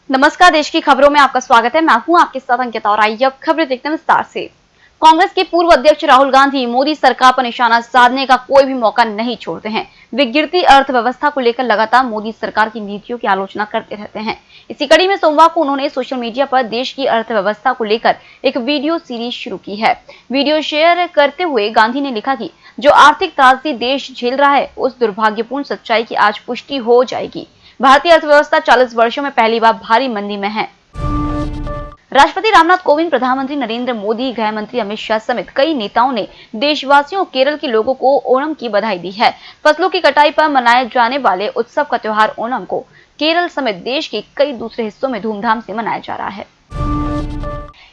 नमस्कार, देश की खबरों में आपका स्वागत है। मैं हूं आपके साथ अंकिता और आइए अब खबरें देखते हैं विस्तार से। कांग्रेस के पूर्व अध्यक्ष राहुल गांधी मोदी सरकार पर निशाना साधने का कोई भी मौका नहीं छोड़ते हैं। वे गिरती अर्थव्यवस्था को लेकर लगातार मोदी सरकार की नीतियों की आलोचना करते रहते हैं। इसी कड़ी में सोमवार को उन्होंने सोशल मीडिया पर देश की अर्थव्यवस्था को लेकर एक वीडियो सीरीज शुरू की है। वीडियो शेयर करते हुए गांधी ने लिखा कि जो आर्थिक त्रासदी देश झेल रहा है, उस दुर्भाग्यपूर्ण सच्चाई की आज पुष्टि हो जाएगी। भारतीय अर्थव्यवस्था 40 वर्षों में पहली बार भारी मंदी में है। राष्ट्रपति रामनाथ कोविंद, प्रधानमंत्री नरेंद्र मोदी, गृह मंत्री अमित शाह समेत कई नेताओं ने देशवासियों और केरल के लोगों को ओणम की बधाई दी है। फसलों की कटाई पर मनाए जाने वाले उत्सव का त्योहार ओणम को केरल समेत देश के कई दूसरे हिस्सों में धूमधाम से मनाया जा रहा है।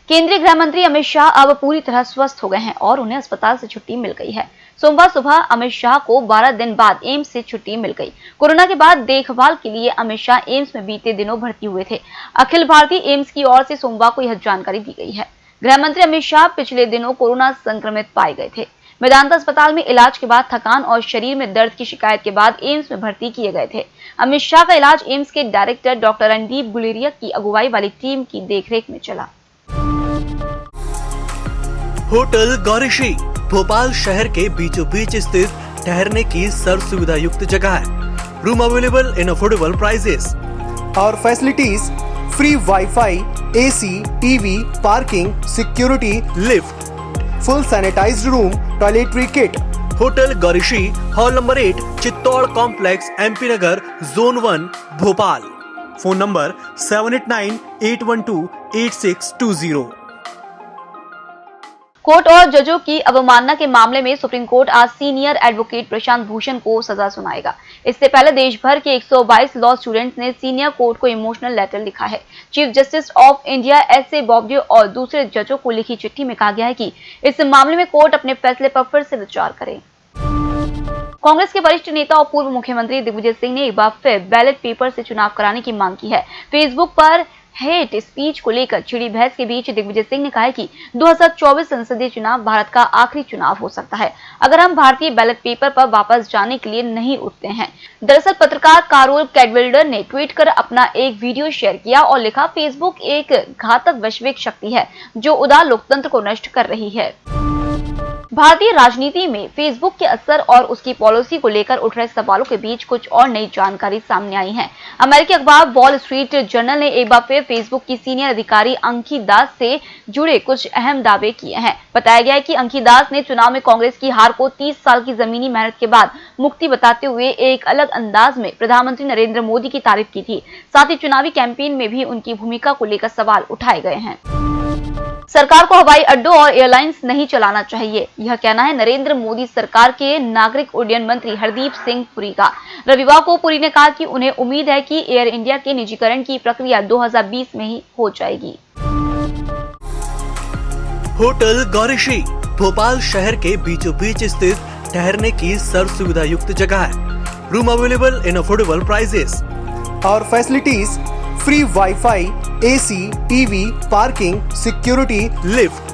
केंद्रीय गृह मंत्री अमित शाह अब पूरी तरह स्वस्थ हो गए हैं और उन्हें अस्पताल से छुट्टी मिल गई है। सोमवार सुबह अमित शाह को 12 दिन बाद एम्स से छुट्टी मिल गई। कोरोना के बाद देखभाल के लिए अमित शाह एम्स में बीते दिनों भर्ती हुए थे। अखिल भारतीय एम्स की ओर से सोमवार को यह जानकारी दी गई है। गृह मंत्री अमित शाह पिछले दिनों कोरोना संक्रमित पाए गए थे। मेदांता अस्पताल में इलाज के बाद थकान और शरीर में दर्द की शिकायत के बाद एम्स में भर्ती किए गए थे। अमित शाह का इलाज एम्स के डायरेक्टर डॉक्टर रणदीप गुलेरिया की अगुवाई वाली टीम की देखरेख में चला। होटल गौरीशी भोपाल शहर के बीचों बीच स्थित ठहरने की सर्व सुविधा युक्त जगह है। Room available in affordable prices और facilities free WiFi, AC, TV, parking, security, lift, full sanitised room, toiletry kit. Hotel Gaurishi, hall number 8, Chittor complex, MP Nagar, zone 1, Bhopal. Phone number 7898128620। Court और जजों की अवमानना के मामले में सुप्रीम कोर्ट आज सीनियर एडवोकेट प्रशांत भूषण को सजा सुनाएगा। इससे पहले देश भर के 122 लॉ स्टूडेंट्स ने सीनियर कोर्ट को इमोशनल लेटर लिखा है। Chief justice of India S A Bobde और दूसरे जजों को लिखी चिट्ठी में कहा गया है कि इस मामले में कोर्ट अपने फैसले पर फिर से विचार करे। कांग्रेस के वरिष्ठ नेता और पूर्व मुख्यमंत्री दिग्विजय सिंह ने एक बार फिर बैलेट पेपर से चुनाव कराने की मांग की है। फेसबुक पर हेट स्पीच को लेकर छिड़ी बहस के बीच दिग्विजय सिंह ने कहा है कि 2024 संसदीय चुनाव भारत का आखिरी चुनाव हो सकता है अगर हम भारतीय बैलेट पेपर पर वापस जाने के लिए नहीं उठते हैं। दरअसल पत्रकार कारोल कैडवेल्डर ने ट्वीट कर अपना एक वीडियो शेयर किया और लिखा, फेसबुक एक घातक वैश्विक शक्ति है जो उदार लोकतंत्र को नष्ट कर रही है। भारतीय राजनीति में फेसबुक के असर और उसकी पॉलिसी को लेकर उठ रहे सवालों के बीच कुछ और नई जानकारी सामने आई है। अमेरिकी अखबार वॉल स्ट्रीट जर्नल ने एक बार फिर फेसबुक की सीनियर अधिकारी अंकी दास से जुड़े कुछ अहम दावे किए हैं। बताया गया है कि अंकी दास ने चुनाव में कांग्रेस की हार को 30 साल की जमीनी मेहनत के बाद मुक्ति बताते हुए एक अलग अंदाज में प्रधानमंत्री नरेंद्र मोदी की तारीफ की थी। साथ ही चुनावी कैंपेन में भी उनकी भूमिका को लेकर सवाल उठाए गए हैं। सरकार को हवाई अड्डों और एयरलाइंस नहीं चलाना चाहिए, यह कहना है नरेंद्र मोदी सरकार के नागरिक उड्डयन मंत्री हरदीप सिंह पुरी का। रविवार को पुरी ने कहा कि उन्हें उम्मीद है कि एयर इंडिया के निजीकरण की प्रक्रिया 2020 में ही हो जाएगी। होटल गौरीशी भोपाल शहर के बीचों बीच स्थित ठहरने की सर्व सुविधा युक्त जगह है। Room available in affordable prices और facilities free WiFi, AC, TV, parking, security, lift,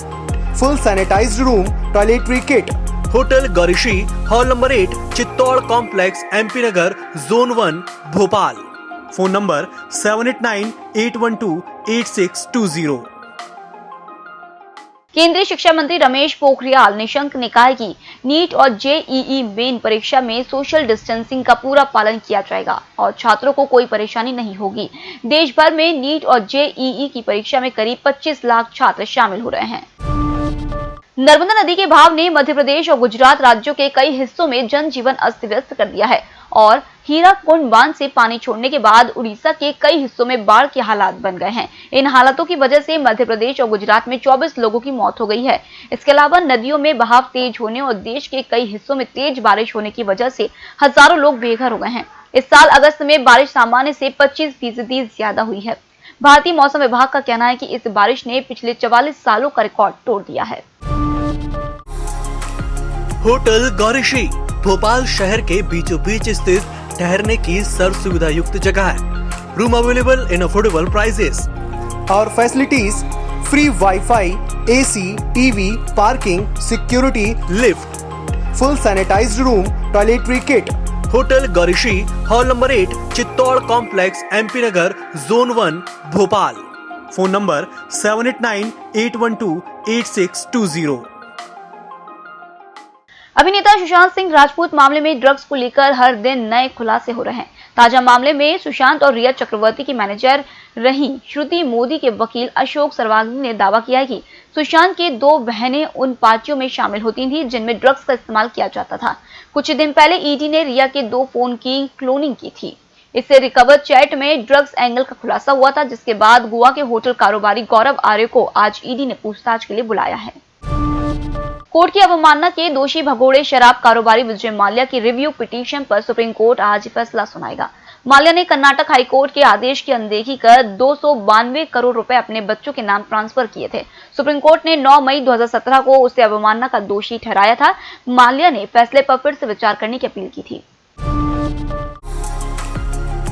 full sanitised room, toiletry kit. Hotel Gaurishi, hall number 8, Chittor complex, MP Nagar, zone 1, Bhopal. Phone number 7898128620। केंद्रीय शिक्षा मंत्री रमेश पोखरियाल निशंक ने कहा है कि नीट और जेईई मेन परीक्षा में सोशल डिस्टेंसिंग का पूरा पालन किया जाएगा और छात्रों को कोई परेशानी नहीं होगी। देश भर में नीट और जेईई की परीक्षा में करीब 25 लाख छात्र शामिल हो रहे हैं। नर्मदा नदी के बहाव ने मध्य प्रदेश और गुजरात राज्यों के कई हिस्सों में जनजीवन अस्त व्यस्त कर दिया है और हीराकुंड बांध से पानी छोड़ने के बाद उड़ीसा के कई हिस्सों में बाढ़ के हालात बन गए हैं। इन हालातों की वजह से मध्य प्रदेश और गुजरात में 24 लोगों की मौत हो गई है। इसके अलावा नदियों में बहाव तेज होने और देश के कई हिस्सों में तेज बारिश होने की वजह से हजारों लोग बेघर हो गए हैं। इस साल अगस्त में बारिश सामान्य से 25% ज्यादा हुई है। भारतीय मौसम विभाग का कहना है कि इस बारिश ने पिछले 44 सालों का रिकॉर्ड तोड़ दिया है। होटल गौरीशी भोपाल शहर के बीचों बीच स्थित ठहरने की सर्व सुविधा युक्त जगह है। Room available in affordable prices और facilities free WiFi, AC, TV, parking, security, lift, full sanitised room, toiletry kit. Hotel Gaurishi, hall number 8, Chittor Chittor complex, MP Nagar, zone 1, Bhopal. Phone number 7898128620। अभिनेता सुशांत सिंह राजपूत मामले में ड्रग्स को लेकर हर दिन नए खुलासे हो रहे हैं। ताजा मामले में सुशांत और रिया चक्रवर्ती की मैनेजर रही श्रुति मोदी के वकील अशोक सरवागनी ने दावा किया है कि सुशांत की 2 बहनें उन पार्टियों में शामिल होती थीं जिनमें ड्रग्स का इस्तेमाल किया जाता था। कुछ दिन पहले ईडी ने रिया के 2 फोन की क्लोनिंग की थी। इससे रिकवर चैट में ड्रग्स एंगल का खुलासा हुआ था, जिसके बाद गोवा के होटल कारोबारी गौरव आर्य को आज ईडी ने पूछताछ के लिए बुलाया है। कोर्ट की अवमानना के दोषी भगोड़े शराब कारोबारी विजय माल्या की रिव्यू पिटीशन पर सुप्रीम कोर्ट आज फैसला सुनाएगा। माल्या ने कर्नाटक हाई कोर्ट के आदेश की अनदेखी कर 292 करोड़ रुपए अपने बच्चों के नाम ट्रांसफर किए थे। सुप्रीम कोर्ट ने 9 मई 2017 को उसे अवमानना का दोषी ठहराया था। माल्या ने फैसले पर फिर से विचार करने की अपील की थी।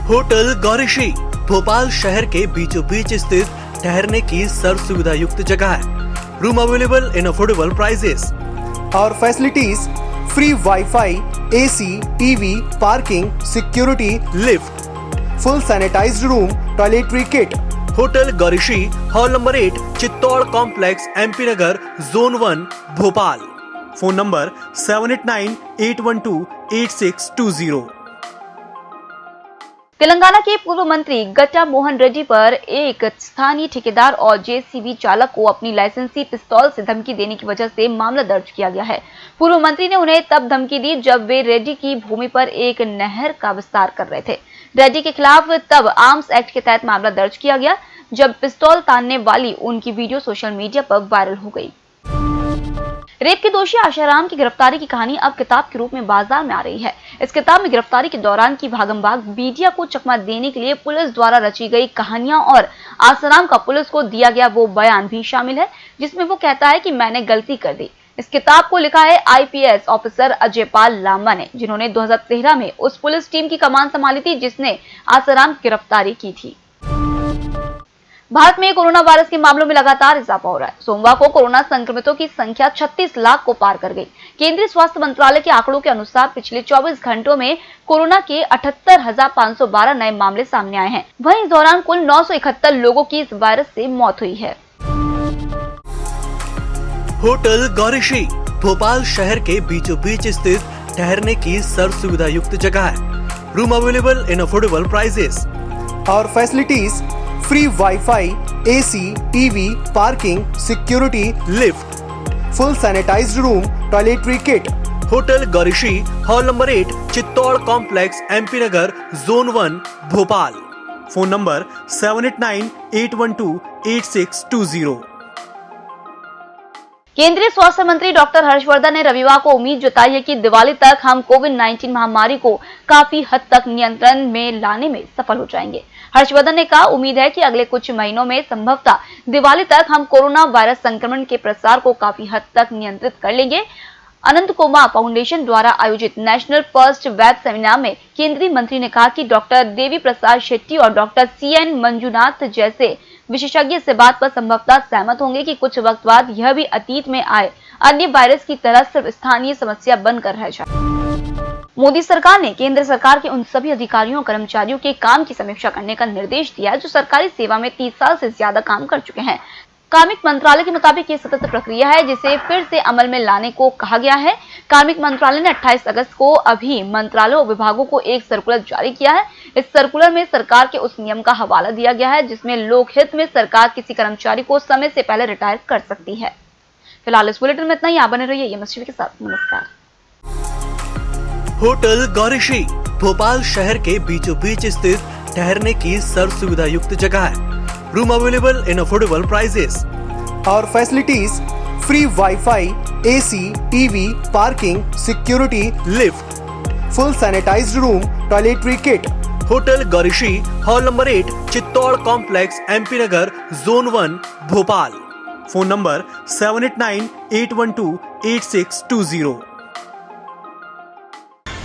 होटल गौरीश्री भोपाल शहर के बीचों बीच स्थित ठहरने की सर्व सुविधा युक्त जगह है। Room available in affordable prices. और facilities free WiFi, AC, TV, parking, security, lift, full sanitised room, toiletry kit. Hotel Gaurishri, hall number 8, Chittor complex, MP Nagar, zone 1, Bhopal. Phone number 7898128620। Telangana के पूर्व मंत्री गट्टा मोहन रेड्डी पर एक स्थानीय ठेकेदार और जेसीबी चालक को अपनी लाइसेंसी पिस्तौल से धमकी देने की वजह से मामला दर्ज किया गया है। पूर्व मंत्री ने उन्हें तब धमकी दी जब वे रेड्डी की भूमि पर एक नहर का विस्तार कर रहे थे। रेड्डी के खिलाफ तब आर्म्स एक्ट के तहत मामला दर्ज किया गया, जब पिस्तौल तानने वाली उनकी वीडियो सोशल मीडिया पर वायरल हो गई। रेप के दोषी आशाराम की गिरफ्तारी की कहानी अब किताब के रूप में बाजार में आ रही है। इस किताब में गिरफ्तारी के दौरान की भागमभाग, मीडिया को चकमा देने के लिए पुलिस द्वारा रची गई कहानियां और आशाराम का पुलिस को दिया गया वो बयान भी शामिल है, जिसमें वो कहता है कि मैंने गलती कर दी। इस किताब को लिखा है IPS ऑफिसर अजय पाल लांबा ने, जिन्होंने 2013 में उस पुलिस टीम की कमान संभाली थी जिसने आशाराम की गिरफ्तारी की थी। भारत में कोरोना वायरस के मामलों में लगातार इजाफा हो रहा है। सोमवार को कोरोना संक्रमितों की संख्या 36 लाख को पार कर गई। केंद्रीय स्वास्थ्य मंत्रालय के आंकड़ों के अनुसार पिछले 24 घंटों में कोरोना के 78,512 नए मामले सामने आए हैं। वहीं इस दौरान कुल 971 लोगों की इस वायरस से मौत हुई है। होटल गौरीश्री भोपाल शहर के बीचों बीच स्थित ठहरने की सर्व सुविधा युक्त जगह है। Room available in affordable prices. और facilities free WiFi, AC, TV, parking, security, lift, full sanitised room, toiletry kit. Hotel Gaurishri, hall number 8, Chittor complex, MP Nagar, zone 1, Bhopal. Phone number 7898128620। केंद्रीय स्वास्थ्य मंत्री डॉक्टर हर्षवर्धन ने रविवार को उम्मीद जताई है कि दिवाली तक हम कोविड-19 महामारी को काफी हद तक नियंत्रण में लाने में सफल हो जाएंगे। हर्षवर्धन ने कहा, उम्मीद है कि अगले कुछ महीनों में संभवतः दिवाली तक हम कोरोना वायरस संक्रमण के प्रसार को काफी हद तक नियंत्रित कर लेंगे। अनंत कुमार फाउंडेशन द्वारा आयोजित नेशनल फर्स्ट वेब सेमिनार में केंद्रीय मंत्री ने कहा कि डॉक्टर देवी प्रसाद शेट्टी और डॉक्टर CN मंजुनाथ जैसे विशेषज्ञ इस बात पर संभवतः सहमत होंगे कि कुछ वक्त बाद यह भी अतीत में आए अन्य वायरस की तरह सिर्फ स्थानीय समस्या बनकर रह जाए। मोदी सरकार ने केंद्र सरकार के उन सभी अधिकारियों और कर्मचारियों के काम की समीक्षा करने का निर्देश दिया है जो सरकारी सेवा में 30 साल से ज्यादा काम कर चुके हैं। कार्मिक मंत्रालय के मुताबिक ये सतत प्रक्रिया है जिसे फिर से अमल में लाने को कहा गया है। कार्मिक मंत्रालय ने 28 अगस्त को अभी मंत्रालयों और विभागों को एक सर्कुलर जारी किया है। इस सर्कुलर में सरकार के उस नियम का हवाला दिया गया है जिसमें लोकहित में सरकार किसी कर्मचारी को समय से पहले रिटायर कर सकती है। फिलहाल इस बुलेटिन में इतना ही। आप बने रहिए MSTV के साथ। नमस्कार। होटल गौरीश्री भोपाल शहर के बीचों बीच स्थित ठहरने की सर्व सुविधा युक्त जगह है। Room available in affordable prices. और facilities free WiFi, AC, TV, parking, security, lift, full sanitised room, toiletry kit. Hotel Gaurishri, hall number 8, Chittor complex, MP Nagar, zone 1, Bhopal. Phone number 7898128620।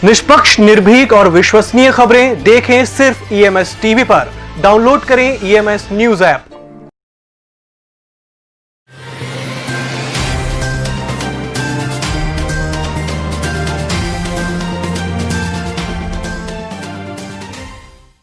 निष्पक्ष, निर्भीक और विश्वसनीय खबरें देखें सिर्फ EMS TV पर। डाउनलोड करें EMS न्यूज ऐप।